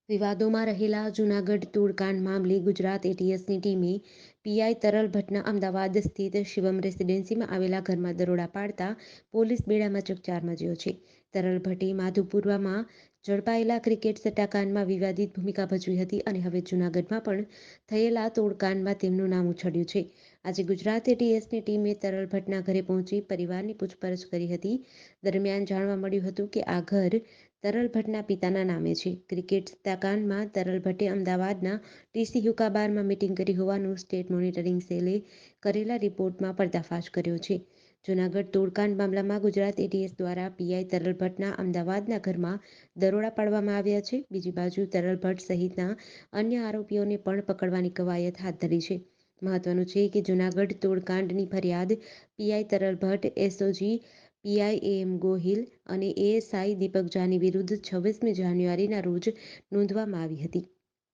વિવાદોમાં રહેલા જૂનાગઢ તોડકાંડ મામલે ગુજરાત એટીએસની ટીમે પીઆઈ તરલ ભટ્ટના અમદાવાદ સ્થિત શિવમ રેસીડેન્સીમાં આવેલા ઘરમાં દરોડા પાડતા પોલીસ બેડામાં ચકચાર મચ્યો છે. તરલ ભટ્ટે માધુપુરમાં ઝડપાયેલા ક્રિકેટ સટ્ટાકાંડમાં વિવાદિત ભૂમિકા ભજવી હતી અને હવે જૂનાગઢમાં પણ થયેલા તોડકાંડમાં તેમનું નામ ઉછળ્યું છે. આજે ગુજરાત એટીએસની ટીમે તરલ ભટ્ટના ઘરે પહોંચી પરિવારની પૂછપરછ કરી હતી. દરમિયાન જાણવા મળ્યું હતું કે આ ઘર તરલ ભટ્ટના પિતાના નામે છે. ક્રિકેટ સટ્ટાકાંડમાં તરલ ભટ્ટે અમદાવાદના ટીસી હુક્કા બારમાં મીટિંગ કરી હોવાનું સ્ટેટ મોનિટરિંગ સેલે કરેલા રિપોર્ટમાં પર્દાફાશ કર્યો છે. જૂનાગઢ તોડકાંડ મામલામાં ગુજરાત એટીએસ દ્વારા પીઆઈ તરલ ભટ્ટના અમદાવાદના ઘરમાં દરોડા પાડવામાં આવ્યા છે. બીજી બાજુ તરલ ભટ્ટ સહિતના અન્ય આરોપીઓને પણ પકડવાની કવાયત હાથ ધરી છે. મહત્વનું છે કે જૂનાગઢ તોડકાંડની ફરિયાદ પીઆઈ તરલ Bhatt, SOG PI am Gohil અને એએસઆઈ દીપક જાની વિરુદ્ધ 26મી જાન્યુઆરીના રોજ નોંધવામાં આવી હતી.